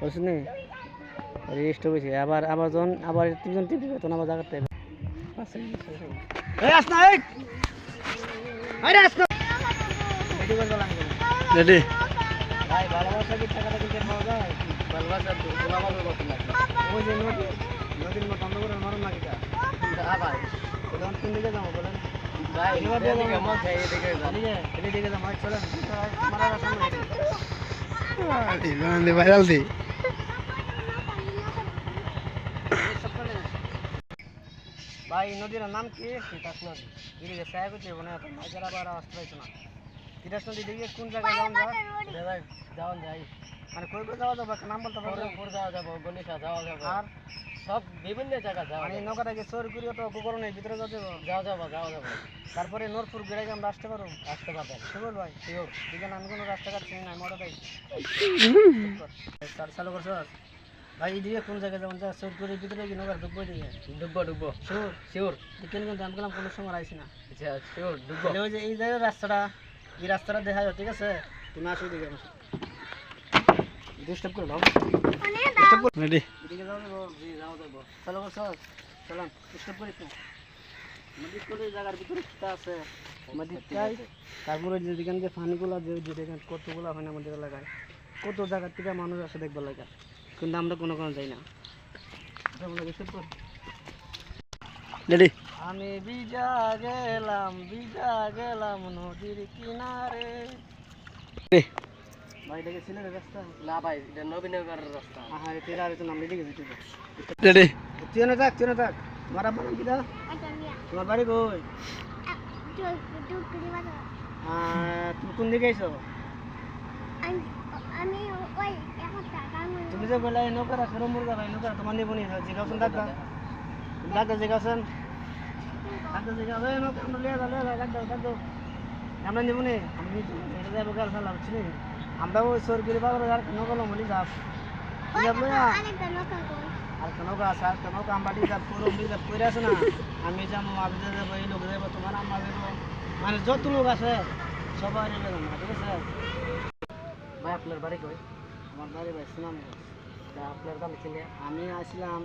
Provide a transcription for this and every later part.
বুঝলি রেস্ট হয়েছে আবার আবার যখন আবার তিনজন টিপি তখন আবার জায়গাতে রেডি ভাই ভালোবাসা কি টাকাটা দিতে পাওয়া যায় ভালোবাসা গোলামালের মতো লাগে ওই যে নদীর মতো অন্ধ করে মারুন না কিটা ভাই তখন কোন দিকে যাবো বলেন ভাই এদিকে মত যাই এদিকে যাবো চলেন মারার সামনে ভাইরাল দি ভাই নদীর নাম কি তিতাস নদী এদিকে সাহেব হচ্ছে মানে মাঝের আবার আসতে পারছো না তিতাস নদী দিকে কোন জায়গায় যাওয়া যায় মানে কই কই যাওয়া যাবে নাম বলতে পারবো উপর যাওয়া যাবো গণেশা যাওয়া যাবে আর সব বিভিন্ন জায়গা যাওয়া মানে নৌকাটাকে চোর করিও তো গোকরণের ভিতরে যাওয়া যাবো তারপরে নূরপুর গেড়ে আমরা আসতে পারবো শিওর ভাই শিওর দিকে আমি কোনো রাস্তাঘাট চিনি না মোটর গাড়ি চালু করছো ভাই এদিকে কোন জায়গায় যাবেন চোর করির ভিতরে কি নৌকার ঢুকবো এদিকে ঢুকবো শিওর কেন কিন্তু আমি গেলাম কোনো সময় আইসি না আচ্ছা শিওর ঢুকবো ওই যে এই জায়গায় রাস্তাটা দেখা যায় ঠিক আছে তুমি আসো দিকে আমার ডিস্টার্ব করে দাও রেডি এদিকে যাও যাবো চালু করছো চলাম ডিস্টার্ব করিস না নদীর কোলে জায়গার ভিতরে খিতা আছে নদীর চাই তারপরে যে যেখানে যে ফানিগুলো যে কতগুলো হয় না আমাদের এলাকায় কত জায়গার থেকে মানুষ আসে দেখবার লাগে কিন্তু আমরা কোনো যাই না রেডি আমি ভিজা গেলাম নদীর কিনারে ভাই এটা কি সিলেটের রাস্তা না ভাই এটা নবীনগর রাস্তা হ্যাঁ তেরা আর তো নাম লিখে গেছি রেডি তুই না থাক তোমার বাড়ি কি দা তোমার বাড়ি কই তুমি কোন দিকে আইছো তুমি যে বলে নৌকা রাখো মুরগা ভাই নৌকা তোমার নিয়ে বনি জিগাছেন ডাক্তার জিগাছেন নৌকা আমরা লিয়ে দাও আমরা নিব নি আমি এটা যাবো গাল ফেলা বুঝছি আমরা ওই সরকারি বাবার আর নৌকা মলি যাব আরেকটা নৌকা আছে আরেকটা নৌকা আমরা রিজার্ভ করে আছে না আমি যাবো আবিদা যাবো এই লোক যাবো তোমার আম্মা যাবো মানে যত লোক আছে সবাই যাবো ঠিক আছে ভাই আপনার বাড়ি কই আমার বাড়ি ভাই সুনাম আপনার দাম ছিল আমি আসলাম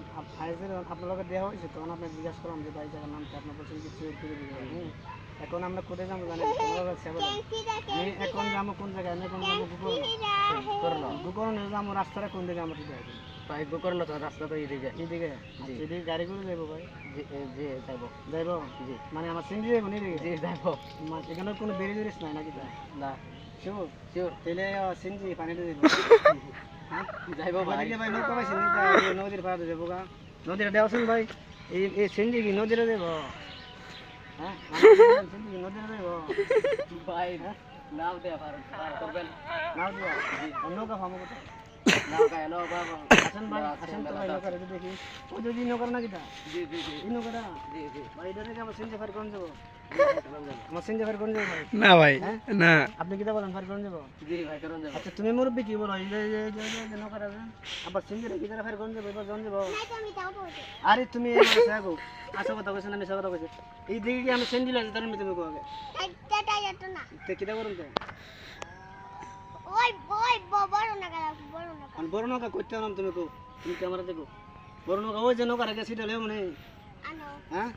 আপনার লোকের দেওয়া হয়েছে তখন আপনার জিজ্ঞাসা করলাম যে বাড়ি জায়গার নামটা আপনার বলছেন কি চুরি করে দিবে এখন আমরা কোথায় যাবো জানেন আমি এখন যাবো কোন জায়গায় আমি এখন যাবো গোকরণে যাবো রাস্তাটা কোন দিকে আমরা ঠিক আছে ভাই গোকরণ তো রাস্তা তো এদিকে এদিকে গাড়ি করে যাবো ভাই জি যাইবো জি মানে আমার সিঙ্গি যাবো এদিকে জি যাইবো এখানে কোনো বেরিয়ে বেরিয়েছ নাই নাকি না শিওর তেলে সিঙ্গি পানিতে যাবো যাইবো ভাই নৌকা পাইছি নদীর পাড়াতে যাবো গা নদীটা দেওয়াছেন ভাই এই সিঙ্গি কি নদীরে যাবো হ্যাঁ নদীরে যাবো ভাই নাও দেয়া করবেন নাও দেওয়া নৌকা ফামো কোথায় দেখি ও যদি নৌকার না কিটা এই নৌকাটা ভাই এটা থেকে আমার সিনজে ফার কোন যাবো আমার সিনজে ফার কোন যাবো ভাই না ভাই না আপনি কিটা বলেন ফার কোন যাবো জি ভাই কোন যাবো আচ্ছা তুমি মুরব্বি কি বলো এই যে নৌকাটা আবার সিনজে কি ফার কোন যাবো এবার কোন যাবো আরে তুমি আগো আসো কথা কইছ না আমি কথা কইছ এই দিকে কি আমি সিনজি লাগে তার মধ্যে কো আগে তে কিটা করুন তে বড় নৌকা করতে নাম তুমি ক্যামেরা দেখো বড় নৌকা ওই যে নৌকা রেখে সিটা লেও মানে হ্যাঁ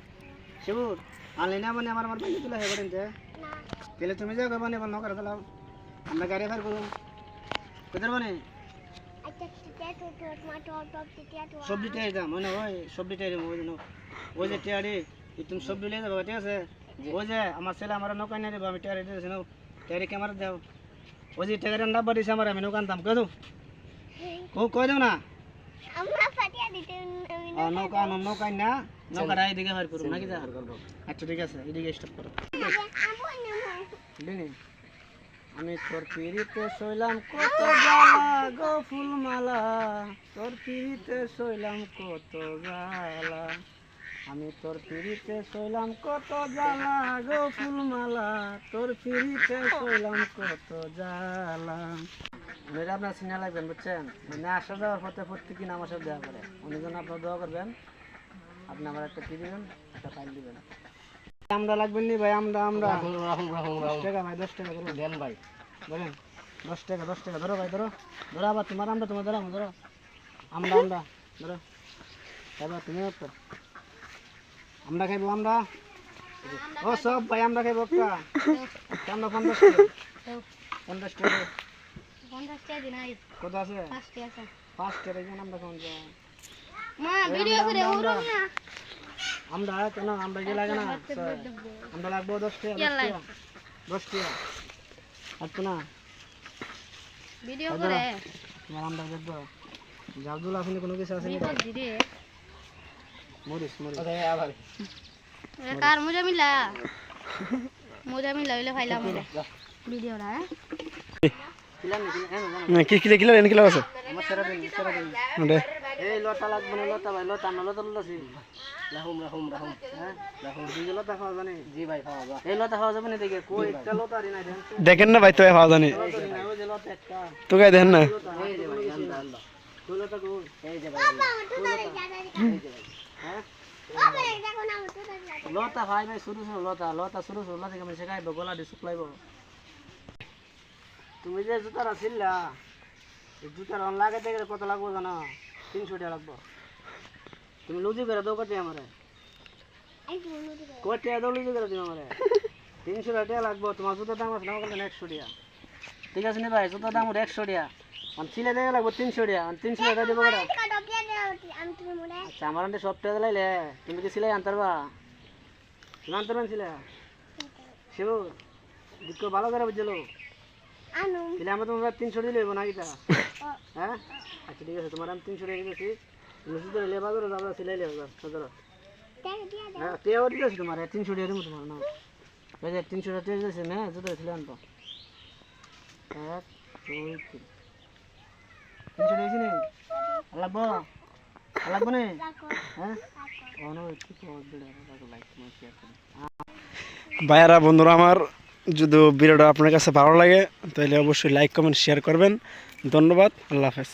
শিবুর আনলে না মানে আমার বাড়ি তুলে হয়ে পড়েন তাহলে তুমি যাও মানে এবার নৌকা চালাও আমরা গাড়ি ফার করুন কোথায় মানে সবজি টেয়ারি দাম হয় না ওই সবজি টেয়ারি ওই যে টেয়ারি তুমি সবজি নিয়ে যাবো ঠিক আছে ওই যে আমার ছেলে আমার নৌকা নিয়ে দেবো আমি টেয়ারি দিয়েছি টেয়ারি ক্যামেরা দাও ওই যে টেয়ারি নাম্বার দিয়েছে আমার আমি নৌকা আনতাম কে কই দাও না নৌকা না নৌকাটা এইদিকে ফার করুন নাকি আচ্ছা ঠিক আছে এদিকে স্টপ করো আমি তোর পিড়িতে শৈলাম কত জ্বালা গো ফুলমালা তোর পিড়িতে শৈলাম কত জ্বালা আমি তোর পিড়িতে শৈলাম কত জ্বালা গো ফুলমালা তোর পিড়িতে শৈলাম কত জ্বালা মেয়েরা আপনার সিনা লাগবেন বুঝছেন মানে আসা যাওয়ার পথে প্রত্যেকদিন আমার সাথে দেওয়া করে উনি যেন আপনার দোয়া করবেন আপনি আমার একটা কি দিবেন একটা ফাইল দিবেন আমরা লাগবেন নি ভাই আমরা 10 টাকা ভাই 10 টাকা দেন ভাই বলেন 10 টাকা ধরো ভাই ধরো ধরো আবার তোমার আমরা তোমার ধরো ধরো আমরা ধরো এবার তুমি তো আমরা খাইবো আমরা ও সব ভাই আমরা খাইবো একটা আমরা 50 টাকা 50 টাকা 50 টাকা দিন আই কত আছে 5 টাকা আছে 5 টাকা যেন আমরা কোন যায় মা ভিডিও করে ওরম না আমরা কেন আমরা যে লাগে না আমরা লাগবো 10 টাকা 10 টাকা আচ্ছা না ভিডিও করে তোমার আমরা দেখবো জাদুল আসলে কোনো কিছু আছে ভিডিও দিরে মরিস কার মজা মিলা হইলে ফাইলাম ভিডিও না কিলাম নাকি না কি কিলে কিলে এনে কিলে আছে আমার সেরা দিন দে এই লতা লাগবে না লতা ভাই লতা না লতা লতা রাহুম হ্যাঁ রাহুম দিকে লতা খাওয়া জানে জি ভাই খাওয়া যাবে এই লতা খাওয়া যাবে না দেখে কই একটা লতা রি নাই দেখেন দেখেন না ভাই তো পাওয়া জানি ওই যে লতা একটা তো গাই দেখেন না এই যে ভাই আল্লাহ কই লতা কই এই যে ভাই হ্যাঁ লতা ভাই ভাই শুরু লতা শুরু লতা কেমন শেখাইব গলা দিয়ে শুকলাইব তুমি যে জুতার আসিল্লা এই জুতার অন লাগাইতে গেলে কত লাগবো জানো 300 টাকা লাগবো তুমি লুজি করে দাও কত আমারে কত টাকা দাও লুজি করে দিও আমারে 300 টাকা লাগবো তোমার জুতার দাম আছে আমার কাছে 100 টাকা ঠিক আছে নি ভাই জুতার দাম 100 টাকা আর সিলে দেওয়া লাগবো 300 টাকা আর 300 টাকা দেবো কটা আচ্ছা আমার আনতে সব টাকা লাইলে তুমি কি সিলাই আনতে পারবা তুমি আনতে পারেন সিলাই সেও দিক ভালো করে বুঝলো তাহলে আমরা তোমার 300 দিলে না কিটা হ্যাঁ আচ্ছা ঠিক আছে তোমার আমি 300 টাকা দিয়েছি তুমি শুধু লেবা করো আমরা সিলাই লেবা ধরো হ্যাঁ তেও দিয়েছি তোমার 300 টাকা দেবো তোমার না এই যে 300 টাকা দিয়েছি না জুতো সিলাই আনতো 1 2 3 300 দিয়েছি নি লাগবো লাগবো নি হ্যাঁ অনো একটু কল দিলে লাইক তোমার শেয়ার করুন ভাইয়ারা বন্ধুরা আমার যদি ভিডিওটা আপনার কাছে ভালো লাগে তাহলে অবশ্যই লাইক কমেন্ট শেয়ার করবেন ধন্যবাদ আল্লাহ হাফেজ